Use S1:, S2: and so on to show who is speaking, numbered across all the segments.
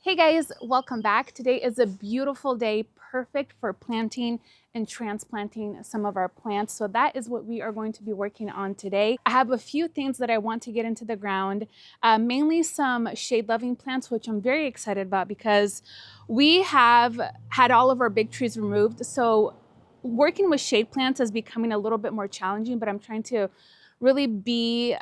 S1: Hey guys, welcome back. Today is a beautiful day, perfect for planting and transplanting some of our plants. So that is what we are going to be working on today. I have a few things that I want to get into the ground, mainly some shade-loving plants, which I'm very excited about because we have had all of our big trees removed. So working with shade plants is becoming a little bit more challenging, but I'm trying to really be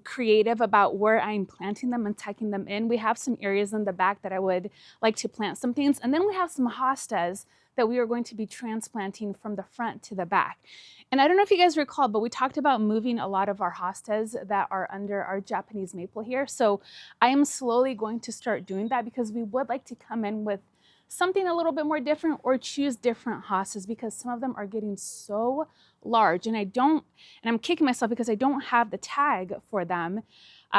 S1: creative about where I'm planting them and tucking them in. We have some areas in the back that I would like to plant some things. And then we have some hostas that we are going to be transplanting from the front to the back. And I don't know if you guys recall, but we talked about moving a lot of our hostas that are under our Japanese maple here. So I am slowly going to start doing that because we would like to come in with something a little bit more different or choose different hostas because some of them are getting so large and I'm kicking myself because I don't have the tag for them.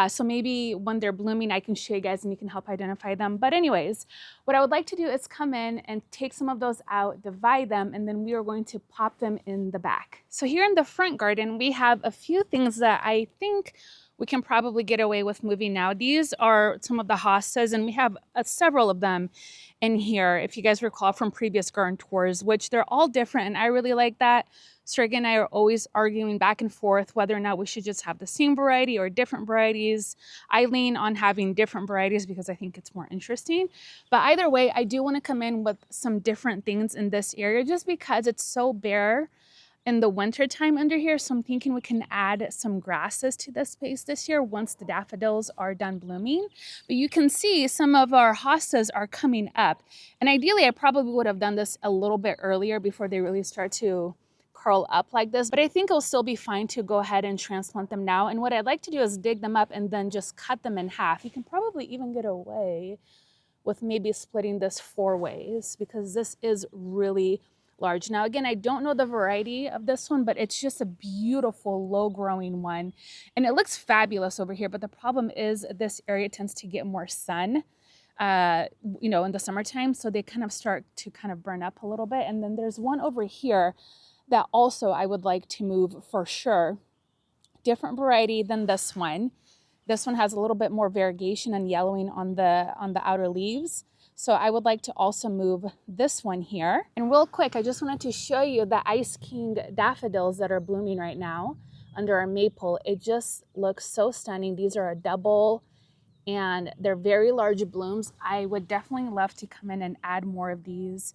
S1: So maybe when they're blooming, I can show you guys and you can help identify them. But anyways, what I would like to do is come in and take some of those out, divide them, and then we are going to pop them in the back. So here in the front garden, we have a few things that I think we can probably get away with moving now. These are some of the hostas, and we have several of them in here, if you guys recall from previous garden tours, which they're all different, and I really like that. Sergey and I are always arguing back and forth whether or not we should just have the same variety or different varieties. I lean on having different varieties because I think it's more interesting. But either way, I do want to come in with some different things in this area just because it's so bare in the winter time under here. So I'm thinking we can add some grasses to this space this year once the daffodils are done blooming. But you can see some of our hostas are coming up. And ideally, I probably would have done this a little bit earlier before they really start to curl up like this. But I think it'll still be fine to go ahead and transplant them now. And what I'd like to do is dig them up and then just cut them in half. You can probably even get away with maybe splitting this 4 ways because this is really large. Now, again, I don't know the variety of this one, but it's just a beautiful low growing one. And it looks fabulous over here. But the problem is this area tends to get more sun, in the summertime. So they kind of start to kind of burn up a little bit. And then there's one over here that also I would like to move for sure. Different variety than this one. This one has a little bit more variegation and yellowing on the outer leaves. So I would like to also move this one here. And real quick, I just wanted to show you the Ice King daffodils that are blooming right now under our maple. It just looks so stunning. These are a double and they're very large blooms. I would definitely love to come in and add more of these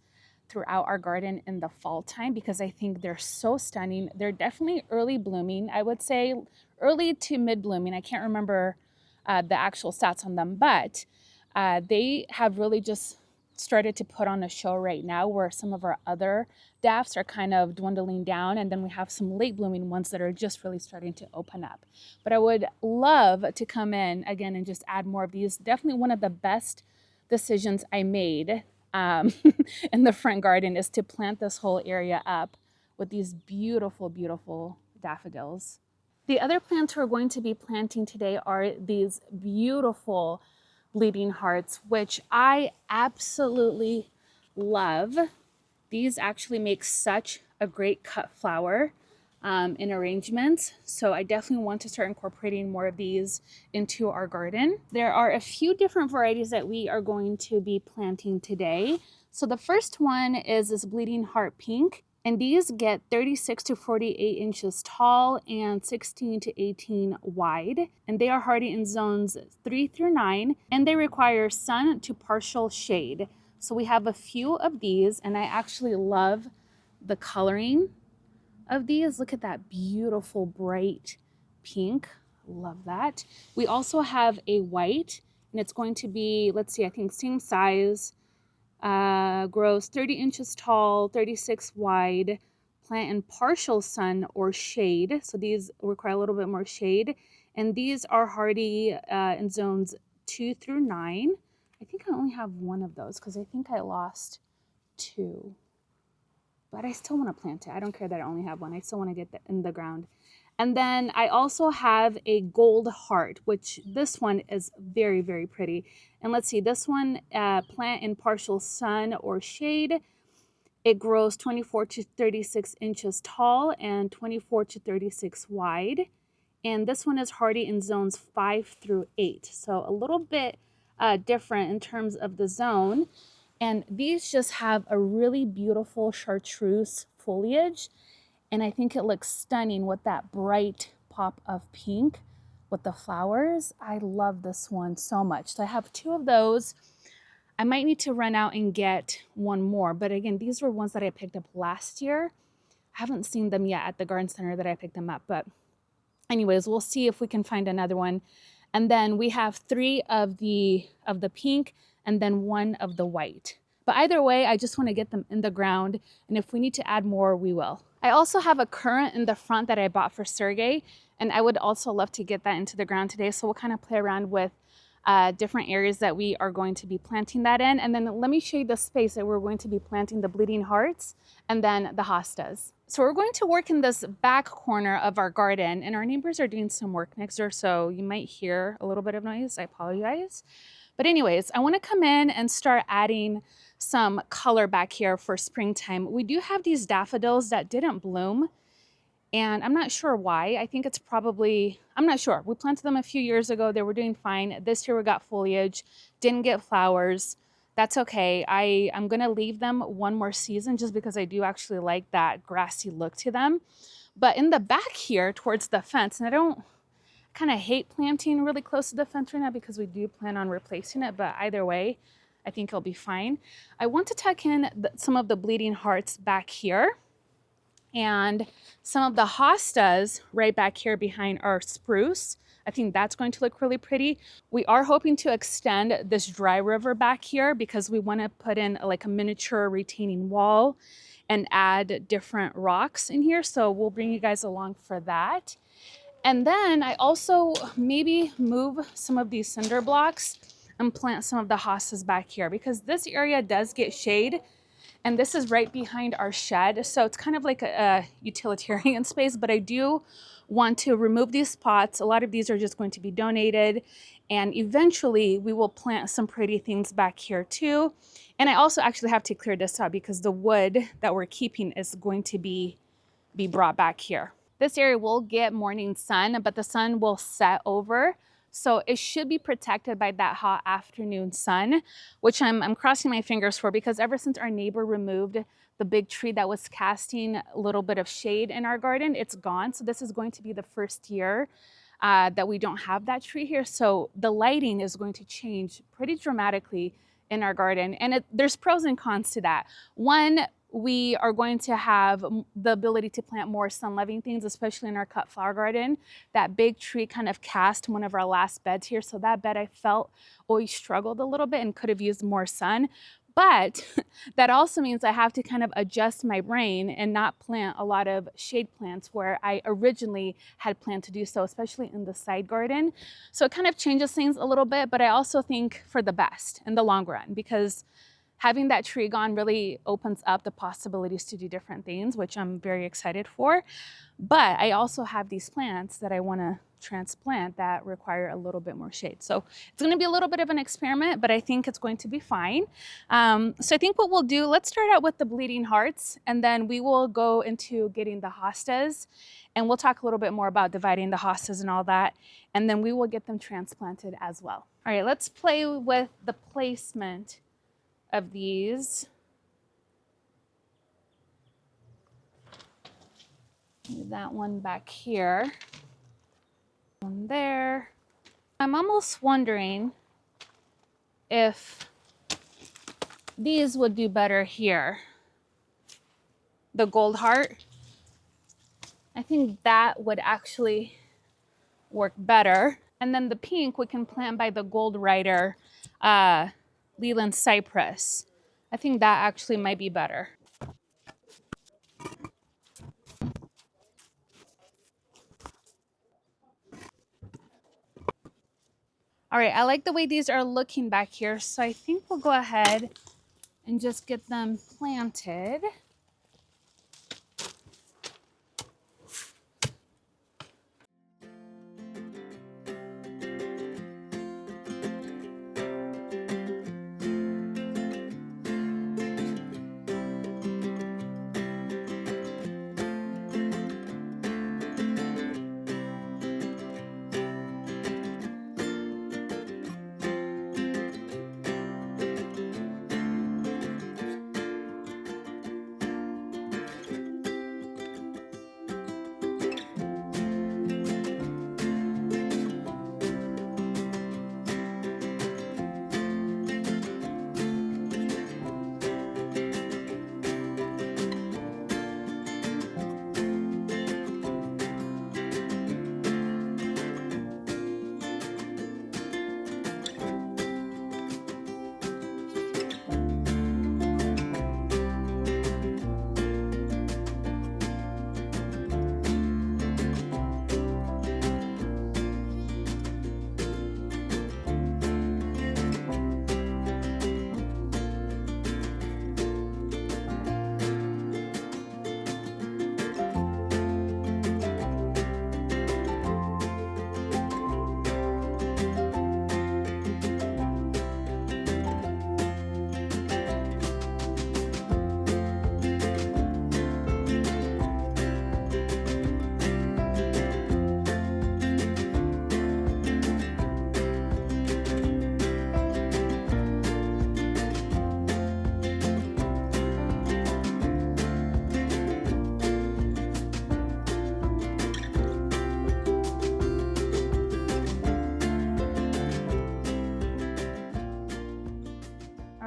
S1: throughout our garden in the fall time because I think they're so stunning. They're definitely early blooming. I would say early to mid blooming. I can't remember the actual stats on them, but they have really just started to put on a show right now where some of our other daffs are kind of dwindling down, and then we have some late blooming ones that are just really starting to open up. But I would love to come in again and just add more of these. Definitely one of the best decisions I made in the front garden is to plant this whole area up with these beautiful, beautiful daffodils. The other plants we're going to be planting today are these beautiful bleeding hearts, which I absolutely love. These actually make such a great cut flower in arrangements. So I definitely want to start incorporating more of these into our garden. There are a few different varieties that we are going to be planting today. So the first one is this bleeding heart pink. And these get 36 to 48 inches tall and 16 to 18 wide. And they are hardy in zones 3 through 9, and they require sun to partial shade. So we have a few of these, and I actually love the coloring of these. Look at that beautiful bright pink. Love that. We also have a white, and it's going to be, let's see, I think same size. Grows 30 inches tall, 36 wide, plant in partial sun or shade. So these require a little bit more shade. And these are hardy in zones 2 through 9. I think I only have one of those because I think I lost 2. But I still want to plant it. I don't care that I only have one. I still want to get that in the ground. And then I also have a gold heart, which this one is very, very pretty. And let's see, this one, plant in partial sun or shade. It grows 24 to 36 inches tall and 24 to 36 wide. And this one is hardy in zones 5 through 8. So a little bit different in terms of the zone. And these just have a really beautiful chartreuse foliage. And I think it looks stunning with that bright pop of pink with the flowers. I love this one so much. So I have 2 of those. I might need to run out and get one more. But again, these were ones that I picked up last year. I haven't seen them yet at the garden center that I picked them up. But anyways, we'll see if we can find another one. And then we have 3 of the pink and then 1 of the white. But either way, I just want to get them in the ground. And if we need to add more, we will. I also have a currant in the front that I bought for Sergey. And I would also love to get that into the ground today. So we'll kind of play around with different areas that we are going to be planting that in. And then let me show you the space that we're going to be planting the bleeding hearts and then the hostas. So we're going to work in this back corner of our garden, and our neighbors are doing some work next door, so you might hear a little bit of noise. I apologize. But anyways, I want to come in and start adding some color back here for springtime. We do have these daffodils that didn't bloom, and I'm not sure why. I think it's probably, I'm not sure. We planted them a few years ago. They were doing fine. This year we got foliage, didn't get flowers. That's okay. I'm gonna leave them one more season just because I do actually like that grassy look to them. But in the back here towards the fence, and I don't kind of hate planting really close to the fence right now because we do plan on replacing it, but either way, I think it'll be fine. I want to tuck in some of the bleeding hearts back here and some of the hostas right back here behind our spruce. I think that's going to look really pretty. We are hoping to extend this dry river back here because we want to put in like a miniature retaining wall and add different rocks in here. So we'll bring you guys along for that. And then I also maybe move some of these cinder blocks and plant some of the hostas back here because this area does get shade. And this is right behind our shed. So it's kind of like a utilitarian space, but I do want to remove these pots. A lot of these are just going to be donated. And eventually we will plant some pretty things back here too. And I also actually have to clear this out because the wood that we're keeping is going to be brought back here. This area will get morning sun, but the sun will set over. So it should be protected by that hot afternoon sun, which I'm crossing my fingers for because ever since our neighbor removed the big tree that was casting a little bit of shade in our garden, it's gone. So this is going to be the first year that we don't have that tree here. So the lighting is going to change pretty dramatically in our garden. And there's pros and cons to that. One, we are going to have the ability to plant more sun-loving things, especially in our cut flower garden. That big tree kind of cast one of our last beds here. So that bed I felt always struggled a little bit and could have used more sun. But that also means I have to kind of adjust my brain and not plant a lot of shade plants where I originally had planned to do so, especially in the side garden. So it kind of changes things a little bit, but I also think for the best in the long run because having that tree gone really opens up the possibilities to do different things, which I'm very excited for. But I also have these plants that I want to transplant that require a little bit more shade. So it's going to be a little bit of an experiment, but I think it's going to be fine. So I think what we'll do, let's start out with the bleeding hearts, and then we will go into getting the hostas, and we'll talk a little bit more about dividing the hostas and all that, and then we will get them transplanted as well. All right, let's play with the placement of these. That one back here, one there. I'm almost wondering if these would do better here. The gold heart, I think that would actually work better. And then the pink we can plant by the gold rider Leland cypress. I think that actually might be better. All right, I like the way these are looking back here, so I think we'll go ahead and just get them planted.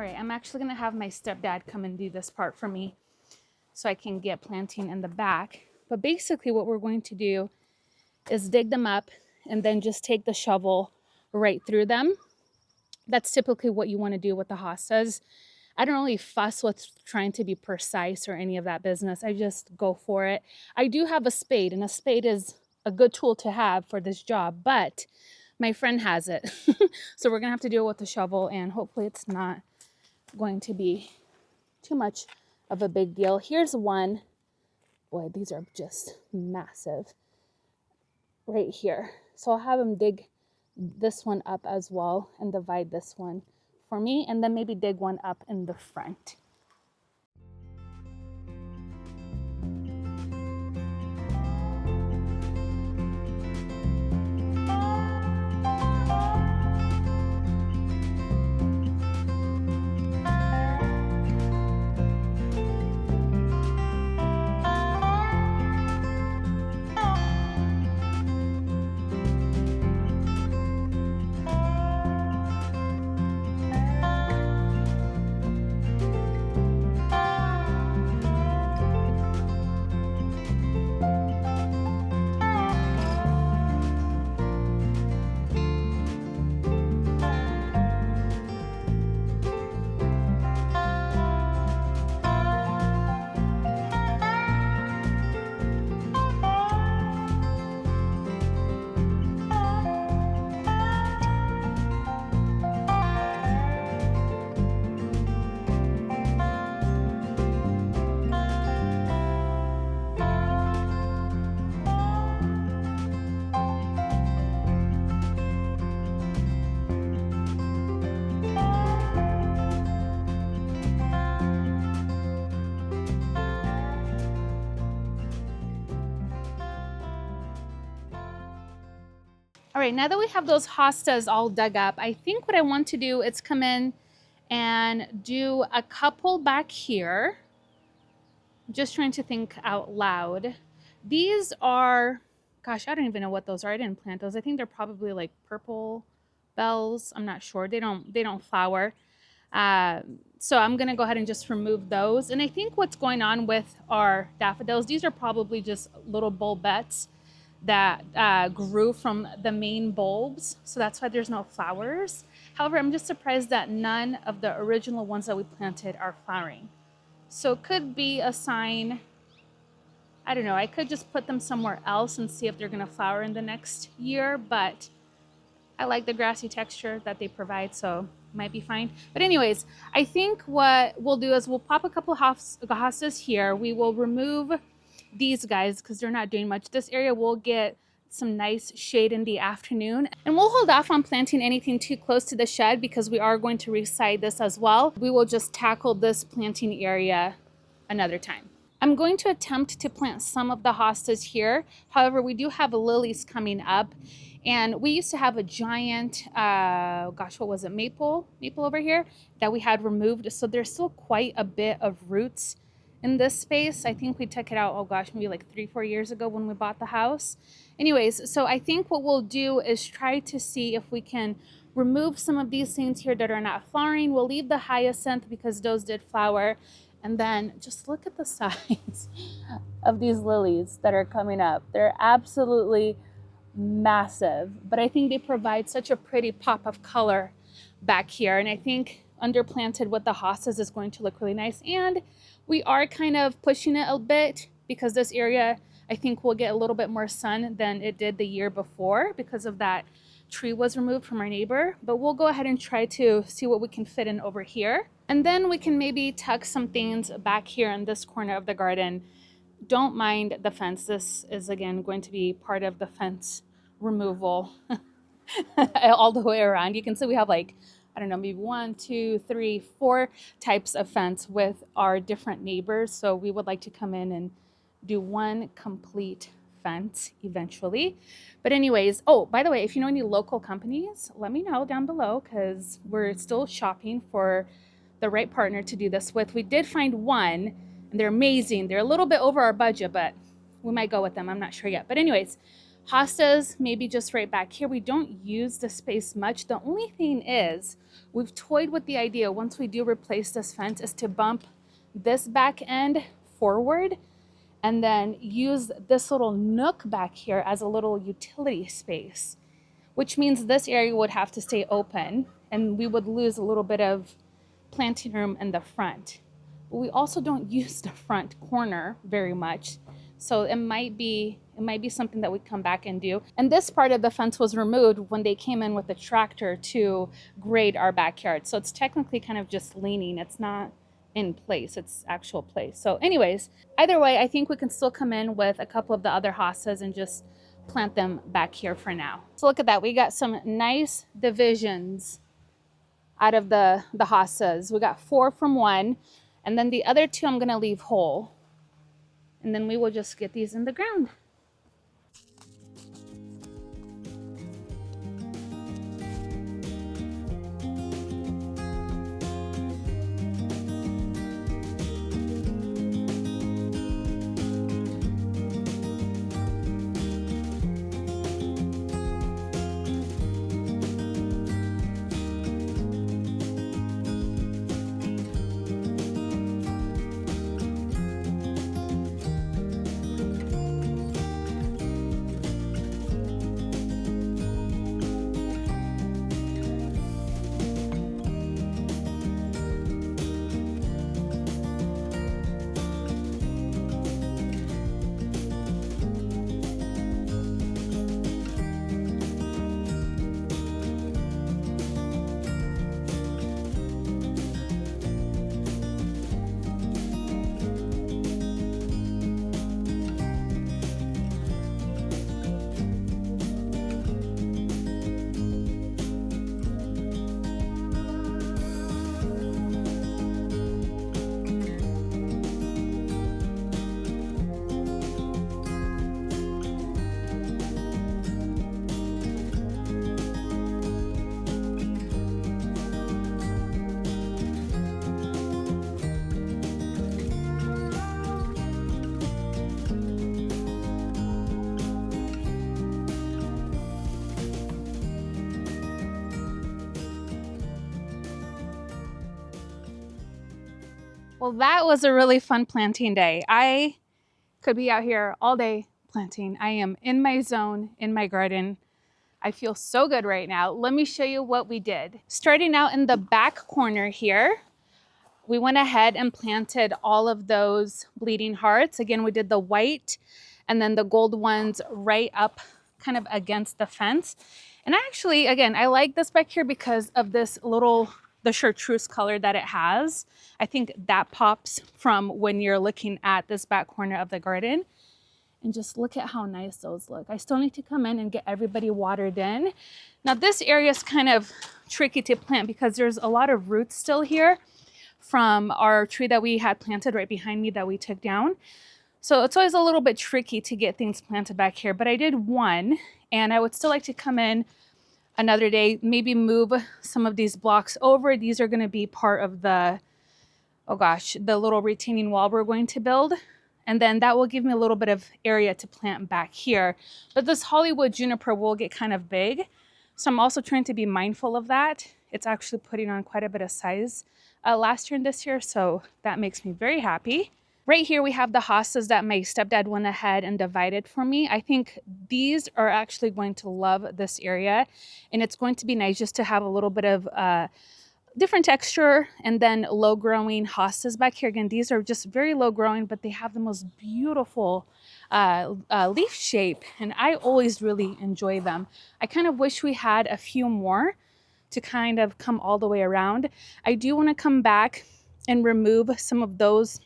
S1: right, I'm actually gonna have my stepdad come and do this part for me so I can get planting in the back. But basically what we're going to do is dig them up and then just take the shovel right through them. That's typically what you want to do with the hostas. I don't really fuss with trying to be precise or any of that business. I just go for it. I do have a spade, and a spade is a good tool to have for this job, but my friend has it. So we're gonna have to deal with the shovel, and hopefully it's not going to be too much of a big deal. Here's one. Boy, these are just massive right here. So I'll have him dig this one up as well and divide this one for me, and then maybe dig one up in the front. All right, now that we have those hostas all dug up, I think what I want to do is come in and do a couple back here. I'm just trying to think out loud. These are, gosh, I don't even know what those are. I didn't plant those. I think they're probably like purple bells. I'm not sure. They don't flower. So I'm gonna go ahead and just remove those. And I think what's going on with our daffodils, these are probably just little bulbets that grew from the main bulbs. So that's why there's no flowers. However, I'm just surprised that none of the original ones that we planted are flowering. So it could be a sign. I don't know. I could just put them somewhere else and see if they're gonna flower in the next year, but I like the grassy texture that they provide, so might be fine. But anyways, I think what we'll do is we'll pop a couple hostas here. We will remove these guys because they're not doing much. This area will get some nice shade in the afternoon. And we'll hold off on planting anything too close to the shed because we are going to reside this as well. We will just tackle this planting area another time. I'm going to attempt to plant some of the hostas here. However, we do have lilies coming up. And we used to have a giant, gosh, what was it, maple over here that we had removed. So there's still quite a bit of roots in this space. I think we took it out, oh gosh, maybe like 3-4 years ago when we bought the house. Anyways, so I think what we'll do is try to see if we can remove some of these things here that are not flowering. We'll leave the hyacinth because those did flower. And then just look at the size of these lilies that are coming up. They're absolutely massive, but I think they provide such a pretty pop of color back here. And I think underplanted with the hostas is going to look really nice. And we are kind of pushing it a bit because this area, I think, will get a little bit more sun than it did the year before because of that tree was removed from our neighbor. But we'll go ahead and try to see what we can fit in over here. And then we can maybe tuck some things back here in this corner of the garden. Don't mind the fence. This is, again, going to be part of the fence removal all the way around. You can see we have like, I don't know, maybe 1, 2, 3, 4 types of fence with our different neighbors. So we would like to come in and do one complete fence eventually. But anyways, oh, by the way, if you know any local companies, let me know down below because we're still shopping for the right partner to do this with. We did find one and they're amazing. They're a little bit over our budget, but we might go with them. I'm not sure yet. But anyways, Hostas, maybe just right back here. We don't use the space much. The only thing is, we've toyed with the idea once we do replace this fence is to bump this back end forward and then use this little nook back here as a little utility space, which means this area would have to stay open and we would lose a little bit of planting room in the front. But we also don't use the front corner very much. So it might be something that we come back and do. And this part of the fence was removed when they came in with the tractor to grade our backyard. So it's technically kind of just leaning. It's not in place, it's actual place. So anyways, either way, I think we can still come in with a couple of the other hostas and just plant them back here for now. So look at that. We got some nice divisions out of the hostas. We got 4 from one, and then the other 2 I'm gonna leave whole. And then we will just get these in the ground. Well, that was a really fun planting day. I could be out here all day planting. I am in my zone, in my garden. I feel so good right now. Let me show you what we did. Starting out in the back corner here, we went ahead and planted all of those bleeding hearts. Again, we did the white and then the gold ones right up kind of against the fence. And actually, again, I like this back here because of this little, the chartreuse color that it has. I think that pops from when you're looking at this back corner of the garden. And just look at how nice those look. I still need to come in and get everybody watered in. Now this area is kind of tricky to plant because there's a lot of roots still here from our tree that we had planted right behind me that we took down. So it's always a little bit tricky to get things planted back here, but I did one, and I would still like to come in another day, maybe move some of these blocks over. These are gonna be part of the, oh gosh, the little retaining wall we're going to build. And then that will give me a little bit of area to plant back here. But this Hollywood juniper will get kind of big. So I'm also trying to be mindful of that. It's actually putting on quite a bit of size last year and this year. So that makes me very happy. Right here, we have the hostas that my stepdad went ahead and divided for me. I think these are actually going to love this area. And it's going to be nice just to have a little bit of different texture, and then low growing hostas back here. Again, these are just very low growing, but they have the most beautiful leaf shape, and I always really enjoy them. I kind of wish we had a few more to kind of come all the way around. I do want to come back and remove some of those.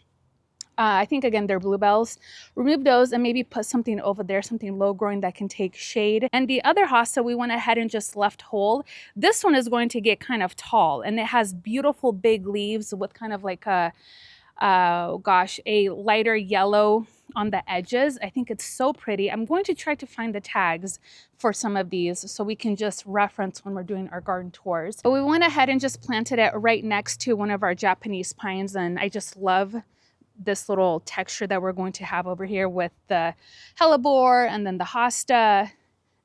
S1: I think, again, they're bluebells. Remove those and maybe put something over there, something low growing that can take shade. And the other hosta we went ahead and just left whole. This one is going to get kind of tall, and it has beautiful big leaves with kind of like a, a lighter yellow on the edges. I think it's so pretty. I'm going to try to find the tags for some of these so we can just reference when we're doing our garden tours. But we went ahead and just planted it right next to one of our Japanese pines, and I just love this little texture that we're going to have over here with the hellebore and then the hosta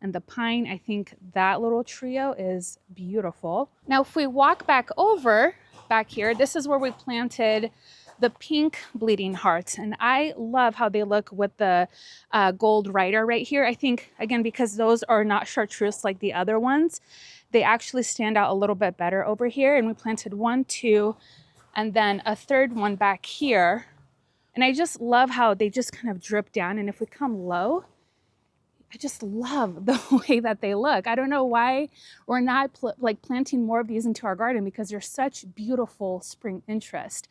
S1: and the pine. I think that little trio is beautiful. Now, if we walk back over back here, this is where we planted the pink bleeding hearts. And I love how they look with the gold rider right here. I think, again, because those are not chartreuse like the other ones, they actually stand out a little bit better over here. And we planted 1, 2, and then a third one back here. And I just love how they just kind of drip down. And if we come low, I just love the way that they look. I don't know why we're not planting more of these into our garden, because they're such beautiful spring interest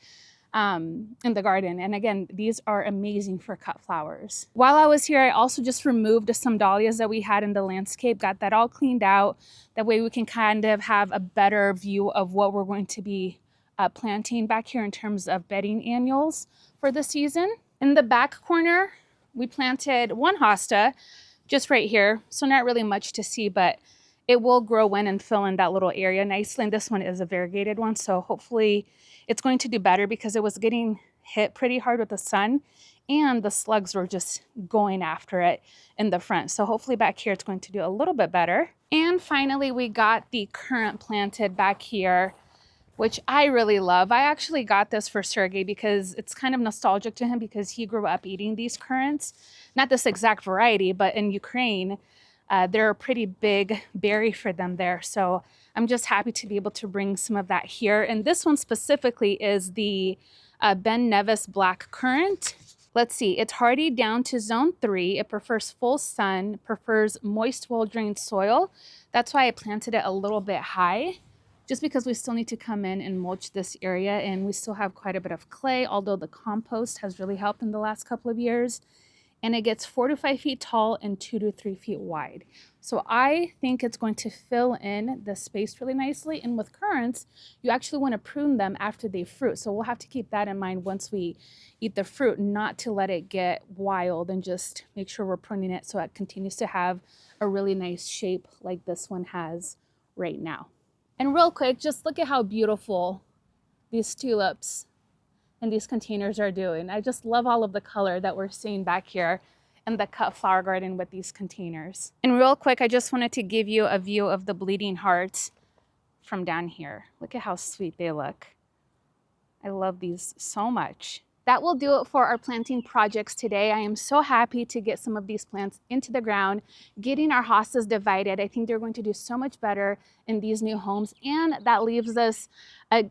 S1: in the garden. And again, these are amazing for cut flowers. While I was here, I also just removed some dahlias that we had in the landscape, got that all cleaned out. That way we can kind of have a better view of what we're going to be planting back here in terms of bedding annuals for the season. In the back corner, we planted 1 hosta, just right here. So not really much to see, but it will grow in and fill in that little area nicely. And this one is a variegated one, so hopefully it's going to do better, because it was getting hit pretty hard with the sun and the slugs were just going after it in the front. So hopefully back here it's going to do a little bit better. And finally, we got the currant planted back here, which I really love. I actually got this for Sergey because it's kind of nostalgic to him, because he grew up eating these currants. Not this exact variety, but in Ukraine, they're a pretty big berry for them there. So I'm just happy to be able to bring some of that here. And this one specifically is the Ben Nevis Black Currant. Let's see, it's hardy down to zone 3. It prefers full sun, prefers moist, well-drained soil. That's why I planted it a little bit high, just because we still need to come in and mulch this area, and we still have quite a bit of clay, although the compost has really helped in the last couple of years. And it gets 4 to 5 feet tall and 2 to 3 feet wide. So I think it's going to fill in the space really nicely. And with currants, you actually want to prune them after they fruit. So we'll have to keep that in mind once we eat the fruit, not to let it get wild, and just make sure we're pruning it so it continues to have a really nice shape like this one has right now. And real quick, just look at how beautiful these tulips and these containers are doing. I just love all of the color that we're seeing back here in the cut flower garden with these containers. And real quick, I just wanted to give you a view of the bleeding hearts from down here. Look at how sweet they look. I love these so much. That will do it for our planting projects today. I am so happy to get some of these plants into the ground, getting our hostas divided. I think they're going to do so much better in these new homes, and that leaves us,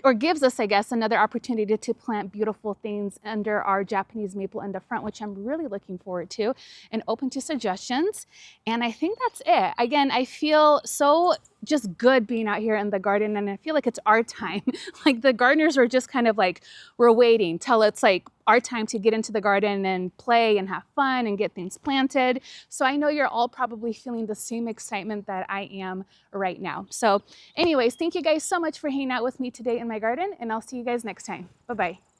S1: or gives us, I guess, another opportunity to plant beautiful things under our Japanese maple in the front, which I'm really looking forward to, and open to suggestions. And I think that's it. Again, I feel so just good being out here in the garden, and I feel like it's our time. Like the gardeners are just kind of like, we're waiting till it's like our time to get into the garden and play and have fun and get things planted. So I know you're all probably feeling the same excitement that I am right now. So anyways, thank you guys so much for hanging out with me today in my garden, and I'll see you guys next time. Bye-bye.